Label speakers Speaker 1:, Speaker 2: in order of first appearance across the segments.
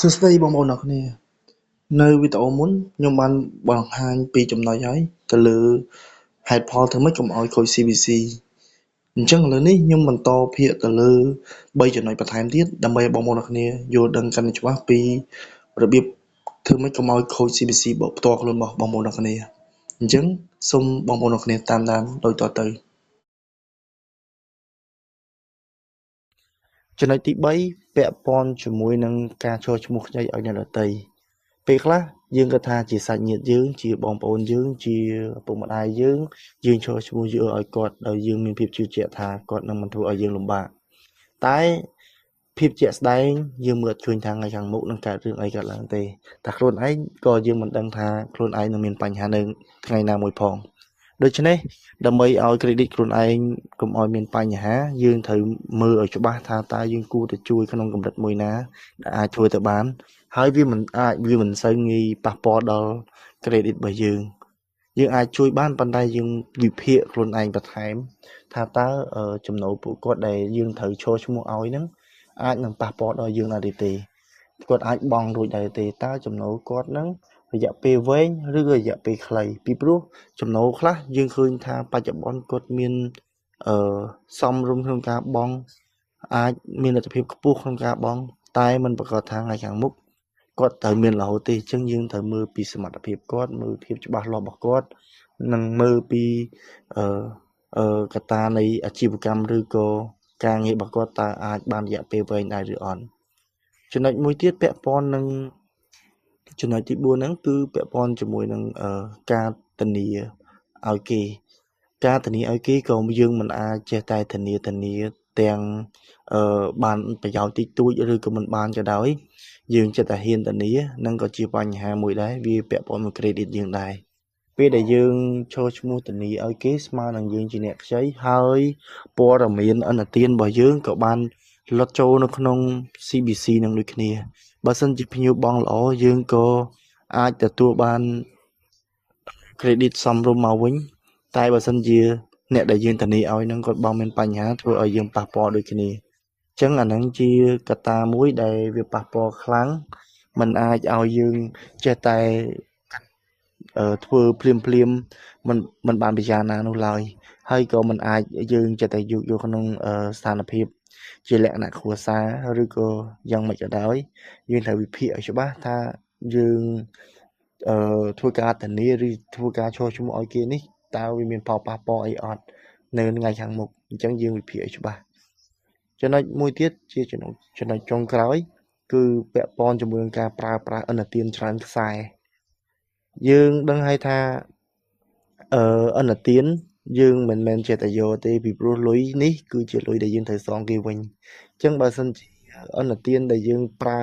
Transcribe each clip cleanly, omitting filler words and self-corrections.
Speaker 1: សួស្តីបងប្អូនអរគ្នានៅវីដេអូមុនខ្ញុំបានបង្ហាញពីចំណុចហើយទៅលើហេតុផលធ្វើម៉េចកុំឲ្យខូច CBC អញ្ចឹងឥឡូវនេះខ្ញុំបន្តភាគទៅលើ3ចំណុចបន្ថែមទៀតដើម្បីឲ្យបងប្អូនអរគ្នាយល់ដឹងកាន់តែច្បាស់ពីរបៀបធ្វើម៉េចកុំឲ្យខូច CBC ផ្ទាល់ខ្លួនរបស់បងប្អូនអរគ្នាអញ្ចឹងសូមបងប្អូនអរគ្នាតាមដានដូចតទៅចំណុចទី3ពាក់ព័ន្ធជាមួយនឹងការចូលឈ្មោះខ្ចីឲ្យអ្នកដទៃពេលខ្លះយើងគិតថាជាសាច់ញាតិយើងជាបងប្អូនយើងជាឪពុកម្ដាយយើងចូលឈ្មោះយកឲ្យគាត់ដោយយើងមានភាពជឿជាក់ថាគាត់នឹងមិនធ្វើឲ្យយើងលំបាកតែភាពជាក់ស្ដែងយើងមើលឃើញថាថ្ងៃខាងមុខនឹងកើតរឿងអីកើតឡើងទេតែខ្លួនឯងក៏យើងមិនដឹងថាខ្លួនឯងនឹងមានបញ្ហានៅថ្ងៃណាមួយផងដូច្នេះដើម្បីឲ្យ credit ខ្លួនឯងកុំឲ្យមានបញ្ហាយើងត្រូវមើលឲ្យច្បាស់ថាតើយើងគួរទៅជួយក្នុងកម្រិតមួយណាដែលអាចធ្វើទៅបានហើយវាមិនសូវងាយប៉ះពាល់ដល់ credit របស់យើងអាចជួយបានប៉ុន្តែយើងវិភាគខ្លួនឯងបន្ថែមថាតើចំណូលពួកគាត់ដែលយើងត្រូវចូលឈ្មោះឲ្យហ្នឹងអាចនឹងប៉ះពាល់ដល់យើងដែរទេគាត់អាចបង់រួចដែរទេតើចំណូលគាត់ហ្នឹងរយៈពេលវែងឬរយៈពេលខ្លីពីព្រោះចំណូលខ្លះយើងឃើញថាបច្ចុប្បន្នគាត់មានសមរម្យក្នុងការបង់អាចមានលទ្ធភាពខ្ពស់ក្នុងការបង់តែមិនប្រកាសថាថ្ងៃខាងមុខគាត់ត្រូវមានរហូតទេអញ្ចឹងយើងត្រូវមើលពីសមត្ថភាពគាត់មើលភាពច្បាស់លាស់របស់គាត់និងមើលពីកត្តានៃអាជីវកម្មឬក៏ការងាររបស់គាត់តើអាចបានរយៈពេលវែងដែរឬអត់ចំណុចមួយទៀតពាក់ព័ន្ធនឹងចំណុចទី4ហ្នឹងគឺពាក់ព័ន្ធជាមួយនឹងការធានាឲ្យគេការធានាឲ្យគេក៏យើងមិនអាចចេះតែធានាទាំងបានប្រយោជន៍តិចតួចឬក៏មិនបានក៏ដោយយើងចិត្តតែហ៊ានធានានឹងក៏ជាបញ្ហាមួយដែរវាពាក់ព័ន្ធនឹង credit យើងដែរពេលដែលយើងចូលឈ្មោះធានាឲ្យគេស្មើនឹងយើងជាអ្នកខ្ចីហើយព័ត៌មានអន្តទានរបស់យើងក៏បានលុតចូលនៅក្នុង CBC នឹងដូចគ្នាបើសិនជាភ្ញៀវបង់ល្អយើងក៏អាចទទួលបាន credit សមរម្យមកវិញតែបើសិនជាអ្នកដែលយើងធានាឲ្យនឹងគាត់បងមានបញ្ហាធ្វើឲ្យយើងប៉ះពាល់ដូចគ្នាអញ្ចឹងអាហ្នឹងជាកត្តាមួយដែលវាប៉ះពាល់ខ្លាំងมันអាចឲ្យយើងចេះតែធ្វើភ្លាមមិនបានពិចារណានោះឡើយហើយក៏មិនអាចយើងចេះតែយកក្នុងស្ថានភាពជាលក្ខណៈគ្រួសារឬក៏យ៉ាងម៉េចក៏ដោយយើងត្រូវវិភាគឲ្យច្បាស់ថាយើងធ្វើការធានាឬធ្វើការចូលឈ្មោះឲ្យគេនេះតើវាមានផលប៉ះពាល់អីអត់នៅថ្ងៃខាងមុខអញ្ចឹងយើងវិភាគឲ្យច្បាស់ចំណុចមួយទៀតជាចំណុចចុងក្រោយគឺពាក់ព័ន្ធជាមួយនឹងការប្រើប្រាស់ឥណទានច្រើនខ្សែយើងដឹងហើយថាឥណទានយើងមិនមែនចេះតែយកទេពីព្រោះលុយនេះគឺជាលុយដែលយើងត្រូវសងគេវិញអញ្ចឹងបើសិនជាឥណទានដែលយើងប្រើ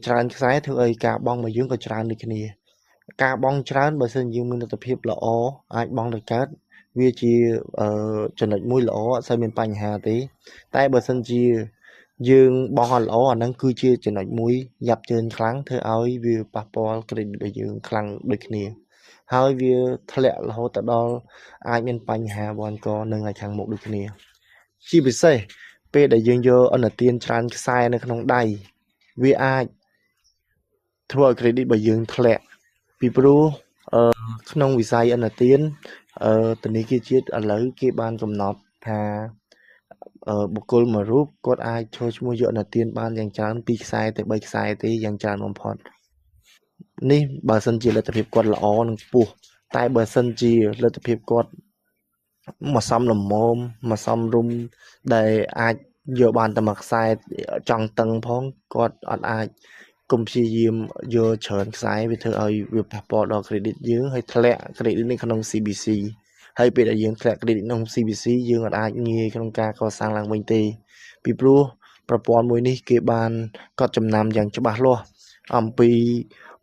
Speaker 1: ច្រើនខ្សែធ្វើឲ្យការបង់របស់យើងក៏ច្រើនដូចគ្នាការបង់ច្រើនបើសិនយើងមានលទ្ធភាពល្អអាចបង់ទៅកើតវាជាចំណុចមួយល្អអត់សូវមានបញ្ហាទេតែបើសិនជាយើងបង់អត់ល្អអាហ្នឹងគឺជាចំណុចមួយយ៉ាប់ជើញខ្លាំងធ្វើឲ្យវាប៉ះពាល់ credit របស់យើងខ្លាំងដូចគ្នាហើយវាធ្លាក់រហូតដល់អាចមានបញ្ហាវ៉ាន់កនៅថ្ងៃខាងមុខដូចគ្នាជាពិសេសពេលដែលយើងយកឥណទានច្រើនខ្សែនៅក្នុងដៃវាអាចធ្វើឲ្យ credit របស់យើងធ្លាក់ពីព្រោះក្នុងវិស័យឥណទានធនាគារជាតិឥឡូវគេបានកំណត់ថាបុគ្គលមួយរូបគាត់អាចចូលឈ្មោះយកឥណទានបានយ៉ាងច្រើន2ខ្សែទៅ3ខ្សែទេយ៉ាងច្រើនបំផុតនេះបើសិនជាលទ្ធភាពគាត់ល្អនិងខ្ពស់តែបើសិនជាលទ្ធភាពគាត់មកសំលមមកសំរុំដែលអាចយកបានតែមួយខ្សែចង់តឹងផងគាត់អត់អាចកុំព្យាយាមយកច្រើនខ្សែវាធ្វើឲ្យវាប៉ះពាល់ដល់ credit យើងហើយធ្លាក់ credit នេះក្នុង CBC ហើយពេលដែលយើងធ្លាក់ credit ក្នុង CBC យើងអត់អាចងាយក្នុងការកសាងឡើងវិញទេពីព្រោះប្រព័ន្ធមួយនេះគេបានកត់ចំណាំយ៉ាងច្បាស់លាស់អំពី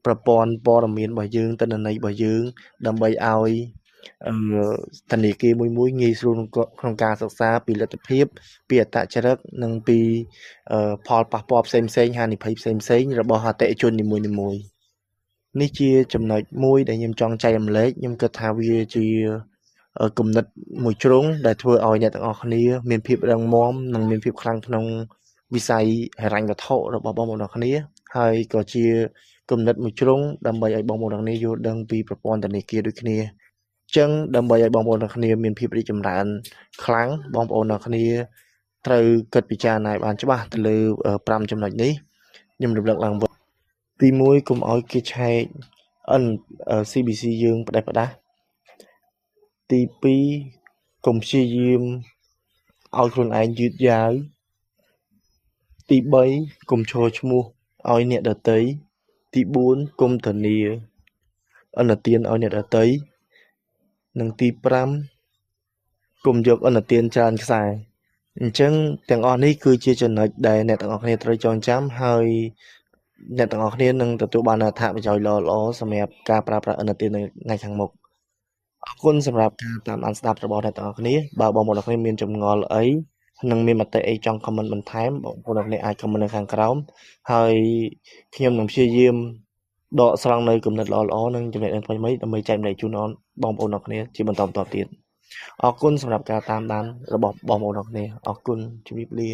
Speaker 1: ប្រព័ន្ធព័ត៌មានរបស់យើងទិន្នន័យរបស់យើងដើម្បីឲ្យធនាគារមួយងាយស្រួលក្នុងការសិក្សាពីលទ្ធភាពពីអត្តចរិតនិងពីផលប៉ះពាល់ផ្សេងហានិភ័យផ្សេងរបស់អតិថិជននីមួយនេះជាចំណុចមួយដែលខ្ញុំចង់ចែករំលែកខ្ញុំគិតថាវាជាគំនិតមួយជ្រុងដែលធ្វើឲ្យអ្នកទាំងអស់គ្នាមានភាពរឹងមាំនិងមានភាពខ្លាំងក្នុងវិស័យហិរញ្ញវត្ថុរបស់បងប្អូនទាំងគ្នា ហើយក៏ជាគំនិតមួយជ្រុងដើម្បីឲ្យបងប្អូនទាំងនេះយល់ដឹងពីប្រព័ន្ធធនាគារដូចគ្នាចឹងដើម្បីឲ្យបងប្អូនទាំងគ្នាមានភាពរីកចម្រើនខ្លាំងបងប្អូនទាំងគ្នាត្រូវគិតពិចារណាឲ្យបានច្បាស់ទៅលើ5ចំណុចនេះខ្ញុំរំលឹកឡើងវិញទី1កុំឲ្យគេឆែកCBC យើងផ្ដេសផ្ដាស់ទី2កុំព្យាយាមឲ្យខ្លួនឯងយឺតយ៉ាវទី3កុំឈរឈ្មោះឲ្យអ្នកដទៃទី4កុំធានាឥណទានឲ្យអ្នកដទៃនិងទី5កុំយកឥណទានច្រើនខ្សែអញ្ចឹងទាំងអស់នេះគឺជាចំណុចដែលអ្នកទាំងអស់គ្នាត្រូវចងចាំហើយអ្នកទាំងអស់គ្នានឹងទទួលបានអត្ថប្រយោជន៍ល្អៗសម្រាប់ការប្រើប្រាស់ឥណទាននៅថ្ងៃខាងមុខអរគុណសម្រាប់ការតាមដានស្ដាប់របស់អ្នកទាំងអស់គ្នាបើបងប្អូនទាំងអស់គ្នាមានចម្ងល់អីនិងមានមតិអីចង់ comment បន្ថែមបងប្អូនទាំងអស់គ្នាអាច comment នៅខាងក្រោមហើយខ្ញុំនឹងព្យាយាមដកស្រង់នៅគំនិតល្អៗនិងចំណេះដឹងថ្មីៗដើម្បីចែកម្លែកជូនដល់បងប្អូនទាំងអស់គ្នាជាបន្តទៀតអរគុណសម្រាប់ការតាមដានរបស់បងប្អូនទាំងអស់គ្នាអរគុណជម្រាបលា